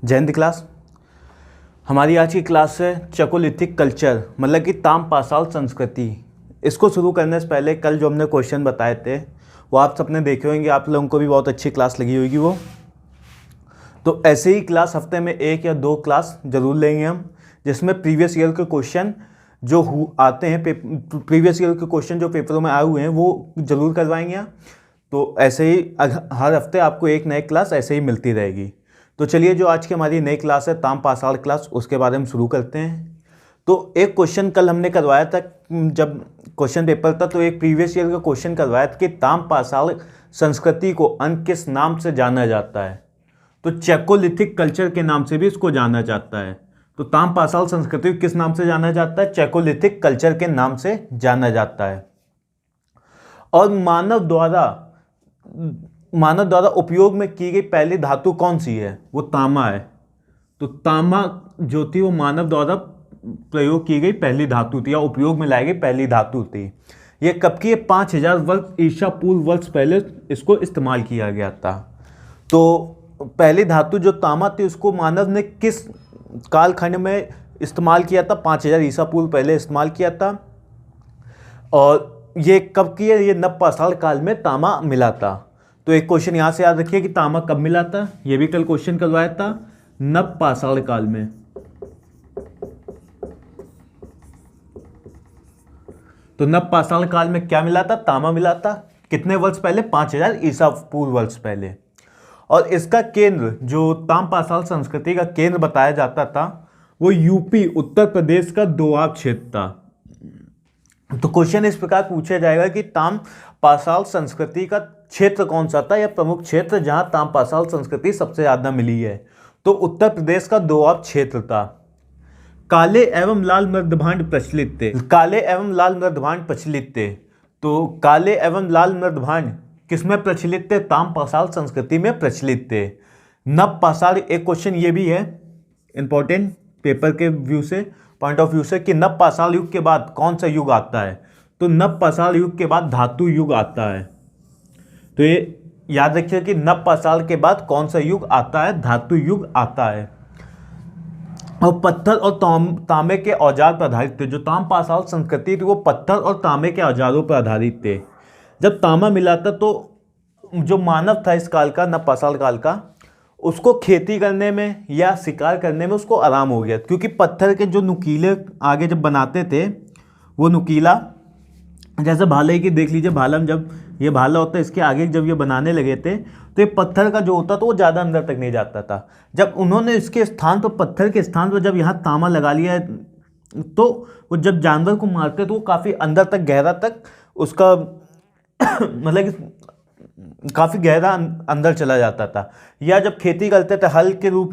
जय हिंद क्लास। हमारी आज की क्लास है चकोलिथिक कल्चर, मतलब कि ताम पाषाण संस्कृति। इसको शुरू करने से पहले कल जो हमने क्वेश्चन बताए थे वो आप सबने देखे होंगे, आप लोगों को भी बहुत अच्छी क्लास लगी होगी वो। तो ऐसे ही क्लास हफ्ते में 1 या 2 क्लास ज़रूर लेंगे हम, जिसमें प्रीवियस ईयर के क्वेश्चन जो आते हैं, प्रीवियस ईयर के क्वेश्चन जो पेपरों में आए हुए हैं वो ज़रूर करवाएंगे। तो ऐसे ही हर हफ्ते आपको एक नई क्लास ऐसे ही मिलती रहेगी। तो चलिए, जो आज की हमारी नई क्लास है ताम पाषाण क्लास, उसके बारे में शुरू करते हैं। तो एक क्वेश्चन कल हमने करवाया था, जब क्वेश्चन पेपर था तो एक प्रीवियस ईयर का क्वेश्चन करवाया था कि ताम पाषाण संस्कृति को अन्य किस नाम से जाना जाता है। तो चैकोलिथिक कल्चर के नाम से भी इसको जाना जाता है। तो ताम पाषाण संस्कृति को किस नाम से जाना जाता है? चैकोलिथिक कल्चर के नाम से जाना जाता है। और मानव द्वारा उपयोग में की गई पहली धातु कौन सी है? वो तांबा है। तो तांबा जो थी वो मानव द्वारा प्रयोग की गई पहली धातु थी या उपयोग में लाई गई पहली धातु थी। ये कब की? 5000 वर्ष ईसा पूर्व वर्ष पहले इसको इस्तेमाल किया गया था। तो पहली धातु जो तांबा थी उसको मानव ने किस कालखंड में इस्तेमाल किया था? 5000 ईसा पूर्व पहले इस्तेमाल किया था। और ये कब की है? ये नव पाषाण काल में तांबा मिला था। तो एक क्वेश्चन यहाँ से याद रखिए कि तांबा कब मिला था। ये भी कल क्वेश्चन करवाया था, नव पाषाण काल में। तो नव पाषाण काल में क्या मिला था? तांबा मिला था। कितने वर्ष पहले? 5000 ईसा पूर्व वर्ष पहले। और इसका केंद्र, जो ताम पाषाण संस्कृति का केंद्र बताया जाता था, वो यूपी उत्तर प्रदेश का दोआब क्षेत्र था। तो क्वेश्चन इस प्रकार पूछा जाएगा कि ताम पाषाण संस्कृति का क्षेत्र कौन सा था, या प्रमुख क्षेत्र जहां ताम पाषाण संस्कृति सबसे ज्यादा मिली है? तो उत्तर प्रदेश का दोआब क्षेत्र था। काले एवं लाल मृदभांड प्रचलित थे। काले एवं लाल मृदभांड प्रचलित थे। तो काले एवं लाल मृदभांड किसमें प्रचलित थे? ताम पाषाण संस्कृति में प्रचलित थे। नव पाषाण, एक क्वेश्चन ये भी है इंपॉर्टेंट पेपर के व्यू से, पॉइंट ऑफ व्यू से, कि नव पाषाण युग के बाद कौन सा युग आता है? तो नव पाषाण युग के बाद धातु युग आता है। तो ये याद रखिए कि नव पाषाण के बाद कौन सा युग आता है? धातु युग आता है। और पत्थर और तांबे के औजार पर आधारित थे। जो ताम पाषाण संस्कृति थी वो पत्थर और तांबे के औजारों पर आधारित थे। जब तांबा मिला था तो जो मानव था इस काल का, नव पाषाण काल का, उसको खेती करने में या शिकार करने में उसको आराम हो गया, क्योंकि पत्थर के जो नुकीले आगे जब बनाते थे, वो नुकीला, जैसे भाले की देख लीजिए, भाला में जब ये भाला होता है इसके आगे जब ये बनाने लगे थे तो ये पत्थर का जो होता था वो ज़्यादा अंदर तक नहीं जाता था। जब उन्होंने इसके स्थान पर, पत्थर के स्थान पर जब यहाँ तांबा लगा लिया तो वो जब जानवर को मारते तो वो काफ़ी अंदर तक, गहरा तक उसका मतलब काफ़ी गहरा अंदर चला जाता था। या जब खेती करते थे हल के रूप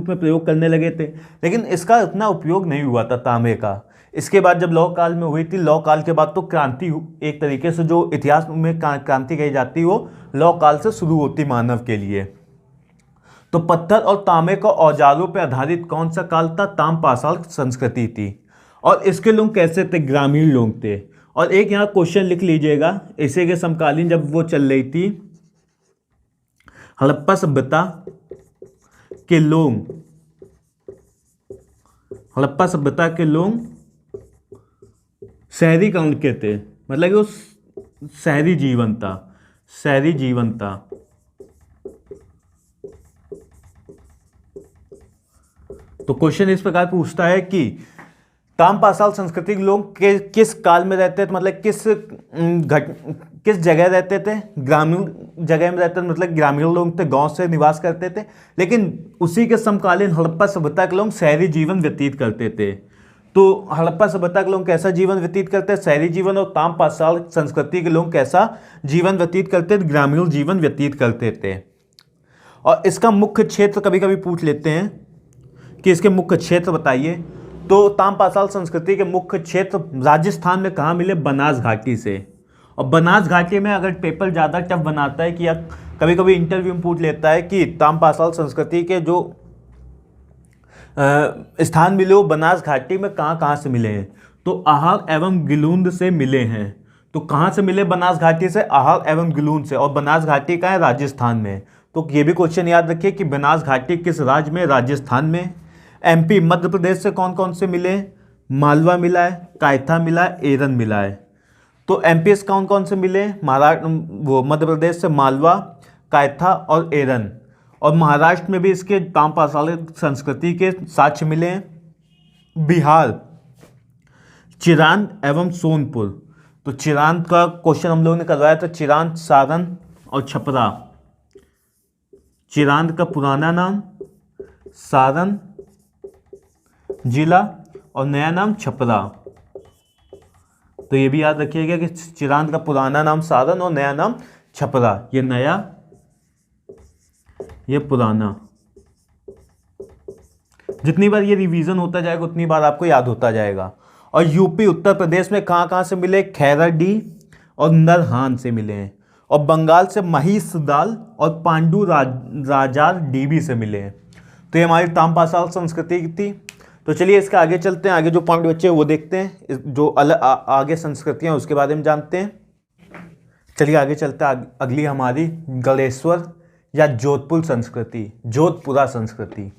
में प्रयोग करने लगे थे, लेकिन इसका इतना उपयोग नहीं हुआ था तांबे का। इसके बाद जब लौह काल में हुई थी, लौह काल के बाद तो क्रांति, एक तरीके से जो इतिहास में क्रांति कही जाती है वो लौह काल से शुरू होती मानव के लिए। तो पत्थर और तांबे का औजारों पर आधारित कौन सा काल था? ताम पाषाण संस्कृति थी। और इसके लोग कैसे थे? ग्रामीण लोग थे। और एक यहाँ क्वेश्चन लिख लीजिएगा, इसी के समकालीन जब वो चल रही थी, हड़प्पा सभ्यता के लोग, हड़प्पा सभ्यता के लोग शहरीकरण के थे, मतलब कि वो शहरी जीवन था, शहरी जीवन था। तो क्वेश्चन इस प्रकार पूछता है कि ताम पाषाण संस्कृति के लोग किस काल में रहते थे, मतलब किस जगह रहते थे? ग्रामीण जगह में रहते थे, मतलब ग्रामीण लोग थे, गांव से निवास करते थे। लेकिन उसी के समकालीन हड़प्पा सभ्यता के लोग शहरी जीवन व्यतीत करते थे। तो हड़प्पा सभ्यता के लोग कैसा जीवन व्यतीत करते? शहरी जीवन। और ताम पाषाण संस्कृति के लोग कैसा जीवन व्यतीत करते? ग्रामीण जीवन व्यतीत करते थे। और इसका मुख्य क्षेत्र कभी कभी पूछ लेते हैं कि इसके मुख्य क्षेत्र बताइए। तो ताम पाषाण संस्कृति के मुख्य क्षेत्र राजस्थान में कहाँ मिले? बनास घाटी से। और बनास घाटी में अगर पेपर ज़्यादा टफ बनाता है कि या कभी कभी इंटरव्यू में पूछ लेता है कि ताम पाषाण संस्कृति के जो स्थान मिले वो बनास घाटी में कहाँ कहाँ से मिले हैं? तो आहार एवं गिलूंद से मिले हैं। तो कहाँ से मिले? बनास घाटी से, आहार एवं गिलूंद से। और बनास घाटी कहाँ है? राजस्थान में। तो ये भी क्वेश्चन याद रखिए कि बनास घाटी किस राज्य में, राजस्थान में। एमपी मध्य प्रदेश से कौन कौन से मिले, मालवा मिला है, कायथा मिला है, एरन मिला है। तो एमपी से कौन कौन से मिले, महाराष्ट्र वो मध्य प्रदेश से मालवा, कायथा और एरन। और महाराष्ट्र में भी इसके ताम्रपाषाण संस्कृति के साक्ष्य मिले हैं। बिहार चिरांद एवं सोनपुर। तो चिरांद का क्वेश्चन हम लोगों ने करवाया था, चिरांद, सारण और छपरा। चिरांद का पुराना नाम सारण जिला और नया नाम छपरा। तो ये भी याद रखिएगा कि चिरांद का पुराना नाम सारण और नया नाम छपरा। ये नया, ये पुराना। जितनी बार ये रिवीजन होता जाएगा उतनी बार आपको याद होता जाएगा। और यूपी उत्तर प्रदेश में कहाँ कहाँ से मिले, खैराडी और नरहान से मिले हैं। और बंगाल से महिषदाल और पांडु राजार डीबी से मिले हैं। तो ये हमारी ताम्रपाषाण संस्कृति की थी। तो चलिए इसके आगे चलते हैं, आगे जो पॉइंट बचे वो देखते हैं, जो आगे संस्कृतियाँ उसके बारे में जानते हैं। चलिए आगे चलते हैं, अगली हमारी गलेश्वर या जोधपुर संस्कृति, जोधपुरा संस्कृति।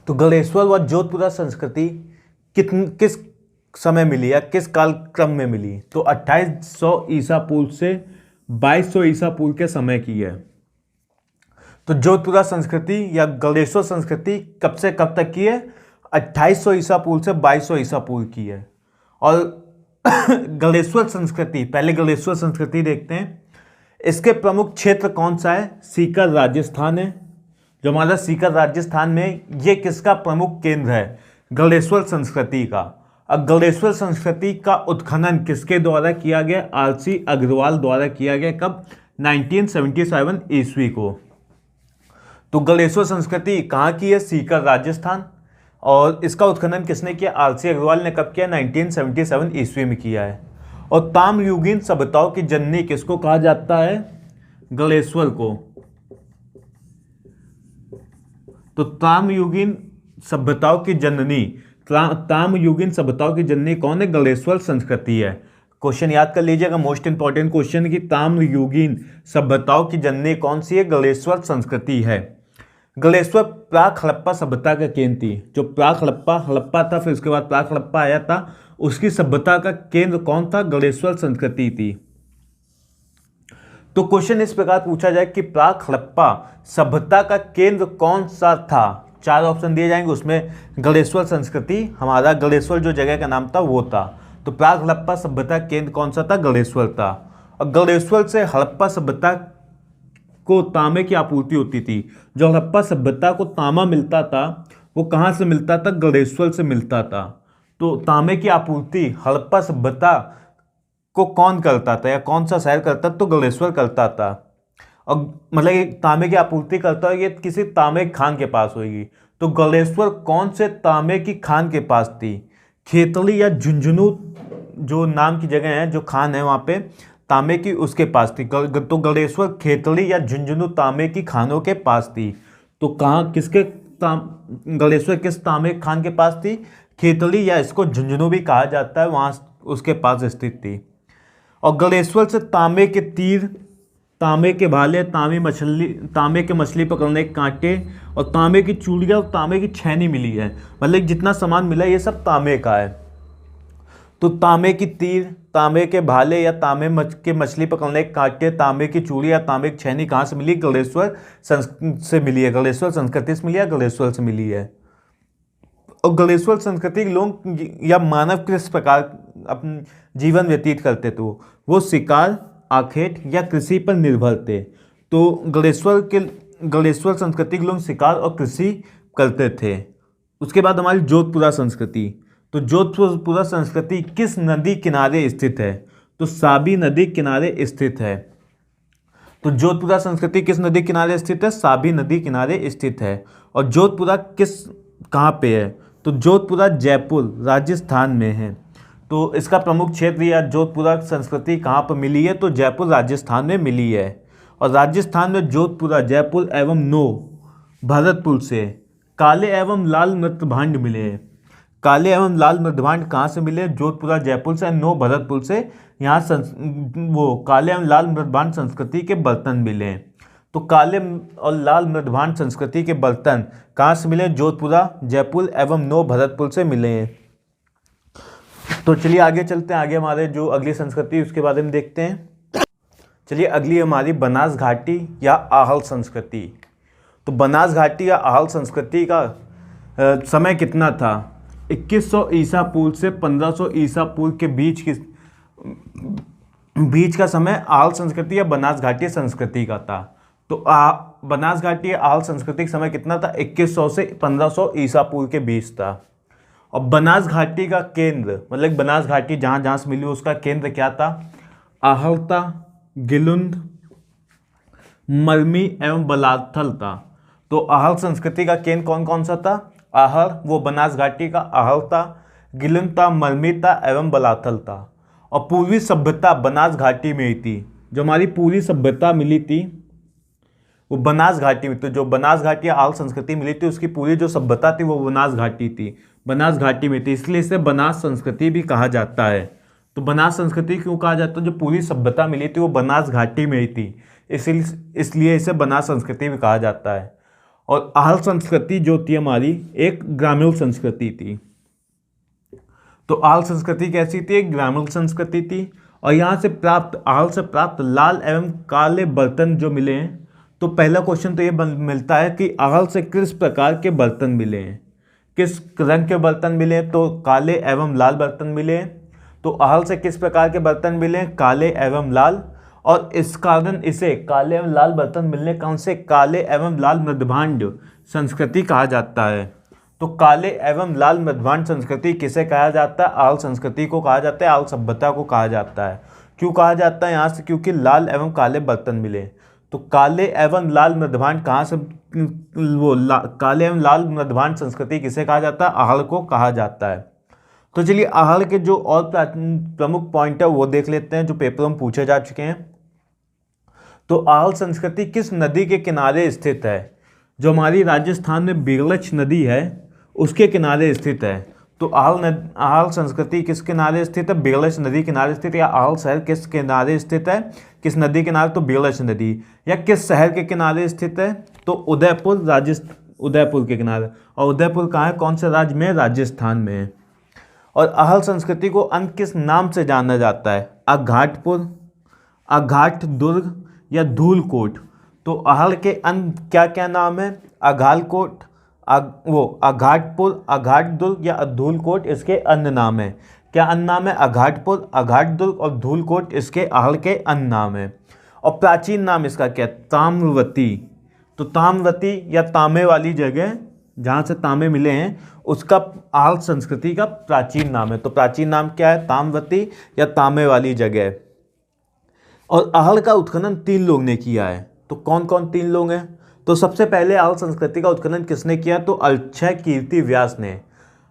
तो गलेश्वर व जोधपुरा संस्कृति किस समय मिली या किस कालक्रम में मिली? तो 2800 ईसा पूर्व से 2200 ईसा पूर्व के समय की है। तो जोधपुरा संस्कृति या गलेश्वर संस्कृति कब से कब तक की है? 2800 ईसा पूर्व से 2200 ईसा पूर्व की है। और गलेश्वर संस्कृति, पहले गलेश्वर संस्कृति देखते हैं। इसके प्रमुख क्षेत्र कौन सा है? सीकर राजस्थान है। जो हमारा सीकर राजस्थान में, ये किसका प्रमुख केंद्र है? गलेश्वर संस्कृति का। अब गलेश्वर संस्कृति का उत्खनन किसके द्वारा किया गया? आरसी अग्रवाल द्वारा किया गया। कब? 1977 ईस्वी को। तो गलेश्वर संस्कृति कहाँ की है? सीकर राजस्थान। और इसका उत्खनन किसने किया? आरसी अग्रवाल ने कब किया? 1977 ईस्वी में किया है। और ताम्रयुगीन सभ्यताओं की जननी किसको कहा जाता है? गलेश्वर को। तो ताम्रयुगीन सभ्यताओं की जननी, ताम्रयुगीन सभ्यताओं की जननी कौन है? गलेश्वर संस्कृति है। क्वेश्चन याद कर लीजिएगा, मोस्ट इंपॉर्टेंट क्वेश्चन की ताम्रयुगीन सभ्यताओं की जननी कौन सी है? गलेश्वर संस्कृति है। गलेश्वर प्राक हड़प्पा सभ्यता का केंद्र थी। जो प्राक हड़प्पा था, फिर उसके बाद प्राक हड़प्पा आया था, उसकी सभ्यता का केंद्र कौन था? गलेश्वर संस्कृति थी। तो क्वेश्चन इस प्रकार पूछा जाए कि प्राक हड़प्पा सभ्यता का केंद्र कौन सा था? 4 ऑप्शन दिए जाएंगे, उसमें गलेश्वर संस्कृति, हमारा गलेश्वर जो जगह का नाम था वो था। तो प्राक हड़प्पा सभ्यता केंद्र कौन सा था? गलेश्वर था। और गलेश्वर से हड़प्पा सभ्यता को तांबे की आपूर्ति होती थी। जो हड़प्पा सभ्यता को तांबा मिलता था वो कहाँ से मिलता था? गलेश्वर से मिलता था। तो तांबे की आपूर्ति हड़प्पा सभ्यता को कौन करता था या कौन सा शहर करता? तो गलेश्वर करता था। और मतलब तांबे की आपूर्ति करता है, ये किसी तांबे खान के पास होगी। तो गलेश्वर कौन से तांबे की खान के पास थी? खेतली या झुंझुनू जो नाम की जगह है, जो खान है वहाँ पे तांबे की, उसके पास थी। तो गलेश्वर खेतली या झुंझुनू तांबे की खानों के पास थी। तो कहाँ किसके गलेश्वर किस तांबे खान के पास थी? खेतली या इसको झुंझुनू भी कहा जाता है, वहाँ उसके पास स्थित थी। और गलेश्वर से तांबे के तीर, तांबे के भाले, तांबे के मछली पकड़ने के कांटे और तांबे की चूड़ियाँ और तांबे की छेनी मिली है। मतलब जितना सामान मिला ये सब तांबे का है। तो तांबे की तीर, तांबे के भाले या तांबे के मछली पकड़ने के कांटे, तांबे की चूड़ी या तांबे की छेनी कहाँ से मिली? गलेश्वर से मिली है। गलेश्वर संस्कृति से मिली है, गलेश्वर से मिली है। और गलेश्वर संस्कृति के लोग या मानव किस प्रकार अपना जीवन व्यतीत करते थे? वो शिकार, आखेट या कृषि पर निर्भर थे। तो गलेश्वर संस्कृति के लोग शिकार और कृषि करते थे। उसके बाद हमारी जोधपुरा संस्कृति। तो जोधपुरा संस्कृति किस नदी किनारे स्थित है? तो साबी नदी किनारे स्थित है। तो जोधपुरा संस्कृति किस नदी किनारे स्थित है? साबी नदी किनारे स्थित है। और जोधपुरा कहाँ पे है? तो जोधपुरा जयपुर राजस्थान में है। तो इसका प्रमुख क्षेत्र या जोधपुरा संस्कृति कहाँ पर मिली है? तो जयपुर राजस्थान में मिली है। और राजस्थान में जोधपुरा, जयपुर एवं नो भरतपुर से काले एवं लाल मृतभांड मिले हैं। काले एवं लाल मृतभांड कहाँ से मिले? जोधपुरा जयपुर से, नो भरतपुर से। यहाँ वो काले एवं लाल मृतभांड संस्कृति के बर्तन मिले हैं। तो काले और लाल मृदभांड संस्कृति के बर्तन कहाँ से मिले? जोधपुरा, जयपुर एवं नौ भरतपुर से मिले हैं। तो चलिए आगे चलते हैं, आगे हमारे जो अगली संस्कृति उसके बारे में देखते हैं। चलिए अगली हमारी बनास घाटी या आहल संस्कृति। तो बनास घाटी या आहल संस्कृति का समय कितना था? 2100 ईसा पूर्व से 1500 ईसा पूर्व के बीच का समय आहल संस्कृति या बनास घाटी संस्कृति का था। तो बनास घाटी या आहल संस्कृति का समय कितना था? 2100 से 1500 ईसा पूर्व के बीच था। और बनास घाटी का केंद्र, मतलब बनास घाटी जहाँ जहाँ से मिली उसका केंद्र क्या था? आहलता, गिलुंद, मरमी एवं बलाथल था। तो आहल संस्कृति का केंद्र कौन कौन सा था? आहल, वो बनास घाटी का आहल था, गिलुंद था, मरमी था एवं बलाथल था। और पूर्वी सभ्यता बनास घाटी में ही थी। जो हमारी पूरी सभ्यता मिली थी वो बनास घाटी में। तो जो बनास घाटी या आहल संस्कृति मिली थी उसकी पूरी जो सभ्यता थी वो बनास घाटी थी, बनास घाटी में थी, इसलिए इसे बनास संस्कृति भी कहा जाता है। तो बनास संस्कृति क्यों कहा जाता है? जो पूरी सभ्यता मिली थी वो बनास घाटी में ही थी, इसलिए इसे बनास संस्कृति भी कहा जाता है। और आहल संस्कृति जो थी हमारी एक ग्रामीण संस्कृति थी। तो आहल संस्कृति कैसी थी? एक ग्रामीण संस्कृति थी। और यहाँ से प्राप्त आहल से प्राप्त लाल एवं काले बर्तन जो मिले हैं, तो पहला क्वेश्चन तो ये मिलता है कि आहल से किस प्रकार के बर्तन मिले हैं, किस रंग के बर्तन मिले हैं? तो काले एवं लाल बर्तन मिले हैं। तो आहल से किस प्रकार के बर्तन मिले हैं? काले एवं लाल। और इस कारण इसे काले एवं लाल बर्तन मिलने कौन से? काले एवं लाल मृदभांड संस्कृति कहा जाता है। तो काले एवं लाल मृदभांड संस्कृति किसे कहा जाता है? आहल संस्कृति को कहा जाता है, आहल सभ्यता को कहा जाता है। क्यों कहा जाता है यहाँ से? क्योंकि लाल एवं काले बर्तन मिले। तो काले एवं लाल मृदभांड कहाँ से काले एवं लाल मृदभांड संस्कृति किसे कहा जाता है? आहल को कहा जाता है। तो चलिए आहल के जो और प्रमुख पॉइंट है वो देख लेते हैं जो पेपर में पूछे जा चुके हैं। तो आहल संस्कृति किस नदी के किनारे स्थित है? जो हमारी राजस्थान में बिरलच नदी है उसके किनारे स्थित है। तो आहल संस्कृति किस किनारे स्थित है? बिरलच नदी किनारे स्थित। या आहल शहर किस किनारे स्थित है? किस नदी किनारे? तो बिरलच नदी। या किस शहर के किनारे स्थित है? तो उदयपुर, उदयपुर के किनारे। और उदयपुर कहाँ है? कौन से राज्य में? राजस्थान में है। और आहल संस्कृति को अन्य किस नाम से जाना जाता है? अघाटपुर, अघाट दुर्ग या धूलकोट। तो आहल के अन्य क्या क्या नाम है? अघालकोट, अघाटपुर, अघाट दुर्ग या धूलकोट इसके अन्य नाम है। क्या अन्य नाम है? अघाटपुर, अघाट दुर्ग और धूलकोट इसके आहल के अन्य नाम है। और प्राचीन नाम इसका क्या है? ताम्रवती। तो ताम्रवती या तांबे वाली जगह जहाँ से तांबे मिले हैं उसका आहल संस्कृति का प्राचीन नाम है। तो प्राचीन नाम क्या है? ताम्रवती या तांबे वाली जगह। और आहल का उत्खनन 3 लोग ने किया है। तो कौन कौन 3 लोग हैं? तो सबसे पहले आहल संस्कृति का उत्खनन किसने किया? तो अक्षय कीर्ति व्यास ने।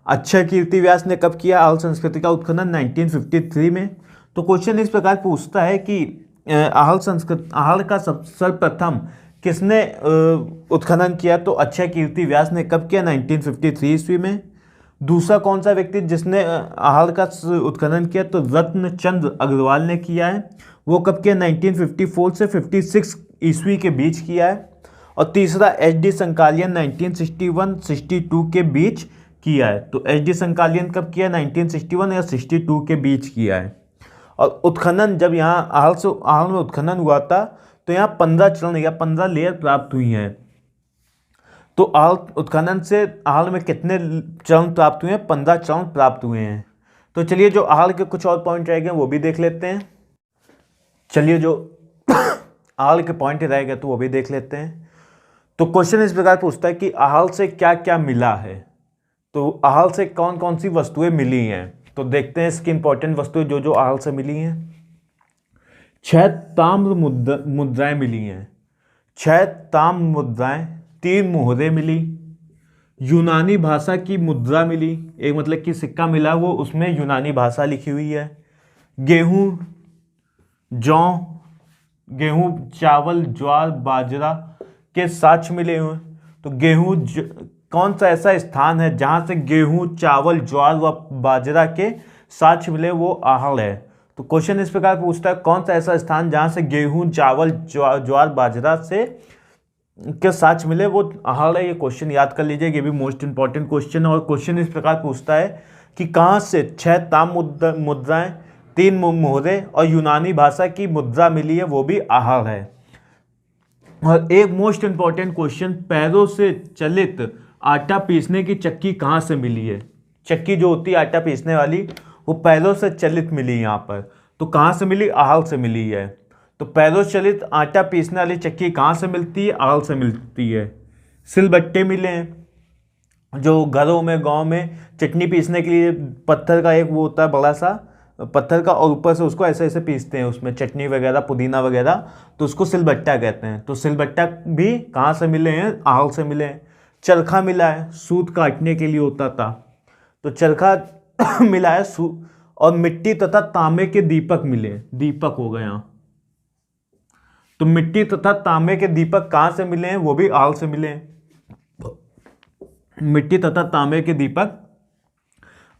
अक्षय कीर्ति व्यास ने कब किया आहल संस्कृति का उत्खनन? 1953 में। तो क्वेश्चन इस प्रकार पूछता है कि आहल का सर्वप्रथम किसने उत्खनन किया? तो अक्षय कीर्ति व्यास ने। कब किया? 1953 ईस्वी में। दूसरा कौन सा व्यक्ति जिसने आहल का उत्खनन किया? तो रत्नचंद्र अग्रवाल ने किया है। वो कब किया? 1954 से 56 ईस्वी के बीच किया है। और तीसरा एच.डी. संकालियन 1961-62 के बीच किया है। तो एच.डी. संकालियन कब किया? 1961 या 62 के बीच किया है। और उत्खनन जब यहाँ आहल में उत्खनन हुआ था तो यहाँ 15 चरण या 15 लेयर प्राप्त हुई हैं। तो आहल उत्खनन से आहल में कितने चरण प्राप्त हुए हैं? 15 चरण प्राप्त हुए हैं। तो चलिए जो आहल के कुछ और पॉइंट रह गए वो भी देख लेते हैं। चलिए जो आहल के पॉइंट रह गए तो वो भी देख लेते हैं। तो क्वेश्चन इस प्रकार पूछता है कि आहल से क्या क्या मिला है? तो आहल से कौन कौन सी वस्तुएं मिली हैं? तो देखते हैं इसकी इंपॉर्टेंट वस्तुएं जो जो आहल से मिली हैं। 6 ताम्र मुद्राएं मिली हैं। 6 ताम्र मुद्राएं, 3 मोहरें मिली, यूनानी भाषा की मुद्रा मिली। एक मतलब कि सिक्का मिला वो उसमें यूनानी भाषा लिखी हुई है। गेहूं, जौ, गेहूं, चावल, ज्वार, बाजरा के साक्ष्य मिले हुए। तो गेहूं कौन सा ऐसा स्थान है जहां से गेहूं, चावल, ज्वार व बाजरा के साक्ष्य मिले? वो आहल है। तो क्वेश्चन इस प्रकार पूछता है कौन सा ऐसा स्थान जहां से गेहूं, चावल, ज्वार, बाजरा से के साक्ष्य मिले, वो आहड़ है। ये क्वेश्चन याद कर लीजिए, ये भी मोस्ट इंपॉर्टेंट क्वेश्चन है। और क्वेश्चन इस प्रकार पूछता है कि कहाँ से 6 ताम मुद्राएं, 3 मोहरे और यूनानी भाषा की मुद्रा मिली है, वो भी आहड़ है। और एक मोस्ट इंपॉर्टेंट क्वेश्चन, पैरों से चलित आटा पीसने की चक्की कहाँ से मिली है। चक्की जो होती है आटा पीसने वाली, वो पैरों से चलित मिली यहाँ पर। तो कहाँ से मिली, आहड़ से मिली है। तो पैरों से चलित आटा पीसने वाली चक्की कहाँ से मिलती है, आहड़ से मिलती है। सिलबट्टे मिले हैं, जो घरों में गांव में चटनी पीसने के लिए पत्थर का एक वो होता है बड़ा सा पत्थर का, और ऊपर से उसको ऐसे ऐसे पीसते हैं, उसमें चटनी वगैरह, पुदीना वगैरह, तो उसको सिलबट्टा कहते हैं। तो सिलबट्टा भी कहाँ से मिले हैं, आहड़ से मिले हैं। चरखा मिला है, सूत काटने के लिए होता था, तो चरखा मिला है। और मिट्टी तथा तांबे के दीपक मिले, दीपक हो गए यहाँ। तो मिट्टी तथा तांबे के दीपक कहाँ से मिले हैं, वो भी आहड़ से मिले हैं। मिट्टी तथा तांबे के दीपक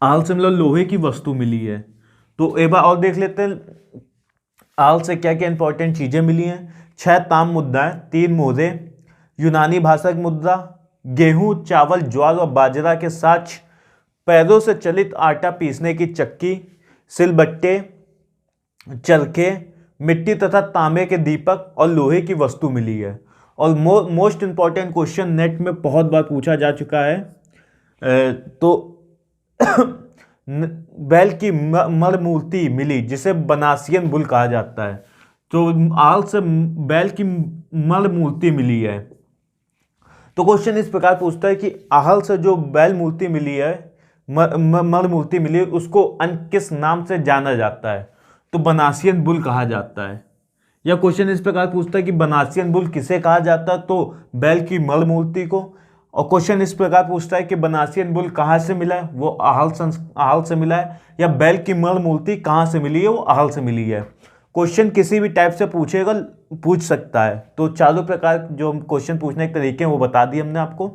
आहड़ से मिले। लोहे की वस्तु मिली है। तो एक बार और देख लेते हैं आहड़ से क्या क्या इंपॉर्टेंट चीजें मिली हैं। 6 ताम मुद्राएं, 3 मोहरे, यूनानी भाषा की मुद्रा, गेहूं, चावल, ज्वार और बाजरा के साक्ष्य, पैरों से चलित आटा पीसने की चक्की, सिलबट्टे, चरखे, मिट्टी तथा तांबे के दीपक और लोहे की वस्तु मिली है। और मोस्ट इंपॉर्टेंट क्वेश्चन नेट में बहुत बार पूछा जा चुका है। तो बैल की मड़ मूर्ति मिली, जिसे बनासियन बुल कहा जाता है। तो आहड़ से बैल की मड़ मूर्ति मिली है। तो क्वेश्चन इस प्रकार पूछता है कि आहड़ से जो बैल मूर्ति मिली है, मड़ मूर्ति मिली है, उसको अन्य किस नाम से जाना जाता है। तो बनासियन बुल कहा जाता है। यह क्वेश्चन इस प्रकार पूछता है कि बनासियन बुल किसे कहा जाता है, तो बैल की मड़ मूर्ति को। और क्वेश्चन इस प्रकार पूछता है कि बनासियन बुल कहाँ से मिला है, वो आहड़ से मिला है। या बैल की मड़ मूर्ति कहाँ से मिली है, वो आहड़ से मिली है। क्वेश्चन किसी भी टाइप से पूछ सकता है। तो चारों प्रकार जो क्वेश्चन पूछने के तरीके हैं वो बता दिए हमने आपको।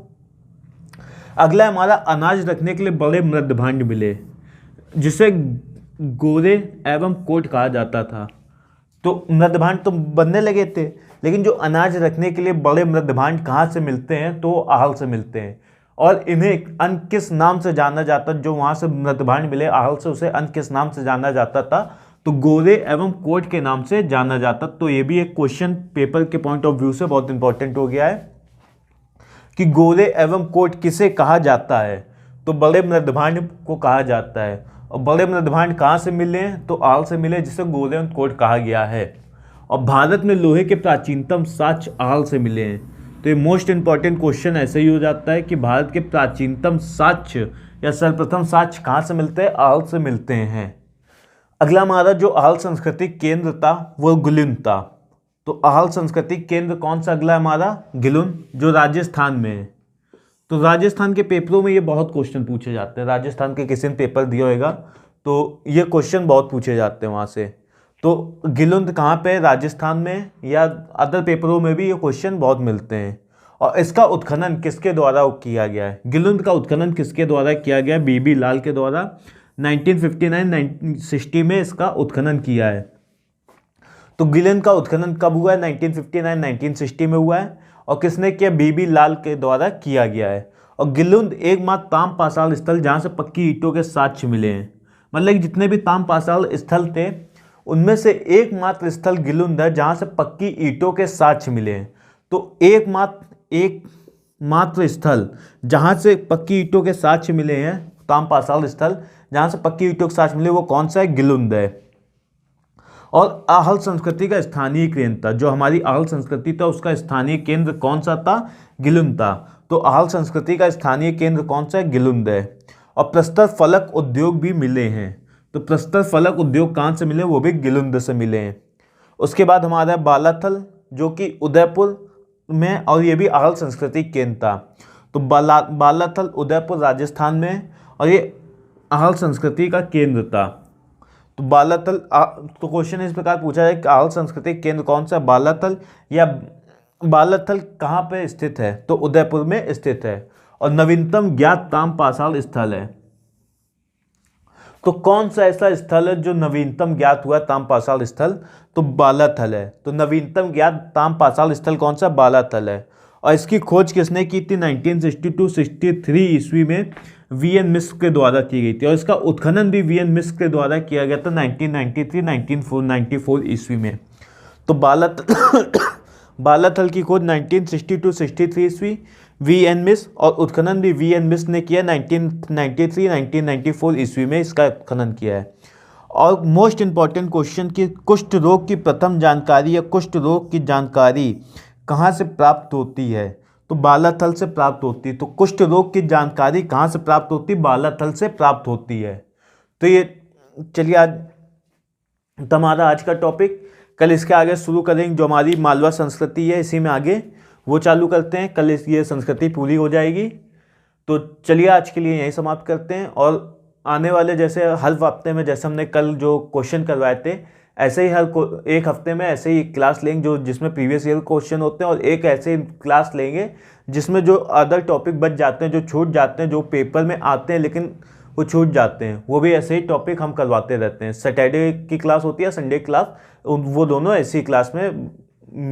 अगला हमारा, अनाज रखने के लिए बड़े मृदभांड मिले, जिसे गोरे एवं कोट कहा जाता था। तो मृदभांड तो बनने लगे थे, लेकिन जो अनाज रखने के लिए बड़े मृदभांड कहाँ से मिलते हैं, तो आहड़ से मिलते हैं। और इन्हें अन्य किस नाम से जाना जाता, जो वहाँ से मृदभांड मिले आहड़ से, उसे अन्य किस नाम से जाना जाता था, तो गोरे एवं कोट के नाम से जाना जाता। तो ये भी एक क्वेश्चन पेपर के पॉइंट ऑफ व्यू से बहुत इंपॉर्टेंट हो गया है कि गोरे एवं कोट किसे कहा जाता है, तो बड़े मृदभांड को कहा जाता है। और बड़े मृदभांड कहाँ से मिले हैं, तो आहड़ से मिले, जिसे गोरे एवं कोट कहा गया है। और भारत में लोहे के प्राचीनतम साक्ष्य आहड़ से मिले हैं। तो ये मोस्ट इंपॉर्टेंट क्वेश्चन ऐसे ही हो जाता है कि भारत के प्राचीनतम साक्ष्य या सर्वप्रथम साक्ष्य कहाँ से मिलते हैं, आहड़ से मिलते हैं। अगला हमारा जो आहड़ सांस्कृतिक केंद्र था वो गिलुन था। तो आहड़ सांस्कृतिक केंद्र कौन सा अगला हमारा, गिलुन, जो राजस्थान में है। तो राजस्थान के पेपरों में ये बहुत क्वेश्चन पूछे जाते हैं। राजस्थान के किसी ने पेपर दिया होगा तो ये क्वेश्चन बहुत पूछे जाते हैं वहाँ से। तो गिलुन कहाँ पे, राजस्थान में, या अदर पेपरों में भी ये क्वेश्चन बहुत मिलते हैं। और इसका उत्खनन किसके द्वारा किया गया है, गिलुन का उत्खनन किसके द्वारा किया गया है, बीबी लाल के द्वारा 1959-1960 में इसका उत्खनन किया है। तो गिलुन का उत्खनन कब हुआ है, 1959-1960 में हुआ है। और किसने किया, बीबी लाल के द्वारा किया गया है। और गिलुन एकमात्र ताम पाषाण स्थल जहाँ से पक्की ईंटों के साक्ष्य मिले हैं। मतलब जितने भी ताम पाषाण स्थल थे उनमें से एकमात्र स्थल गिलुन है जहाँ से पक्की ईंटों के साक्ष्य मिले हैं। तो एकमात्र स्थल जहाँ से पक्की ईंटों के साक्ष्य मिले हैं, ताम पाषाण स्थल जहाँ से पक्की ईंटों के साक्ष्य मिले, वो कौन सा है, गिलुन है। और आहड़ संस्कृति का स्थानीय केंद्र था, जो हमारी आहड़ संस्कृति था उसका स्थानीय केंद्र कौन सा था, गिलुन था। तो आहड़ संस्कृति का स्थानीय केंद्र कौन सा है, गिलुन है। और प्रस्तर फलक उद्योग भी मिले हैं। तो प्रस्तर फलक उद्योग कहाँ से मिले, वो भी गिलुन से मिले हैं। उसके बाद हमारा बालाथल, जो कि उदयपुर में, और ये भी आहड़ संस्कृति केंद्र था। तो बालाथल उदयपुर राजस्थान में, और ये आहड़ संस्कृति का केंद्र था। तो बालाथल, तो क्वेश्चन इस प्रकार पूछा है कि आहड़ संस्कृति केंद्र कौन सा, बालाथल। या बालाथल कहाँ पे स्थित है, तो उदयपुर में स्थित है। और नवीनतम ज्ञात ताम पाषाण स्थल है। तो कौन सा ऐसा स्थल है जो नवीनतम ज्ञात हुआ ताम्रपाषाण स्थल? तो बालाथल है। तो नवीनतम ज्ञात ताम्रपाषाण स्थल कौन सा? बालाथल है। और इसकी खोज किसने की थी? 1962-63 ईस्वी में वीएन मिश्र के द्वारा की गई थी। और इसका उत्खनन भी वीएन मिश्र के द्वारा किया गया था 1993-1994 ईस्वी में। तो बालाथल की खोज 1962-63 ईस्वी वीएन मिश्र, और उत्खनन भी वीएन मिश्र ने किया 1993-1994 ईस्वी में इसका उत्खनन किया है। और मोस्ट इंपॉर्टेंट क्वेश्चन कि कुष्ठ रोग की प्रथम जानकारी या कुष्ठ रोग की जानकारी कहाँ से प्राप्त होती है? तो बालाथल से प्राप्त होती है। तो कुष्ठ रोग की जानकारी कहाँ से प्राप्त होती है? बालाथल से प्राप्त होती है। तो ये चलिए आज हमारा आज का टॉपिक, कल इसके आगे शुरू करेंगे जो हमारी मालवा संस्कृति है, इसी में आगे वो चालू करते हैं। कल ये संस्कृति पूरी हो जाएगी। तो चलिए आज के लिए यहीं समाप्त करते हैं। और आने वाले जैसे हर हफ्ते में, जैसे हमने कल जो क्वेश्चन करवाए थे, ऐसे ही हर एक हफ्ते में ऐसे ही क्लास लेंगे जो जिसमें प्रीवियस ईयर क्वेश्चन होते हैं, और एक ऐसे ही क्लास लेंगे जिसमें जो अदर टॉपिक बच जाते हैं, जो छूट जाते हैं, जो पेपर में आते हैं लेकिन वो छूट जाते हैं, वो भी ऐसे ही टॉपिक हम करवाते रहते हैं। सैटरडे की क्लास होती है, संडे क्लास, वो दोनों ऐसी क्लास में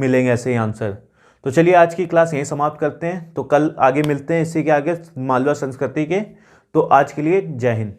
मिलेंगे ऐसे ही आंसर। तो चलिए आज की क्लास यहीं समाप्त करते हैं। तो कल आगे मिलते हैं इसी के आगे मालवा संस्कृति के। तो आज के लिए जय हिंद।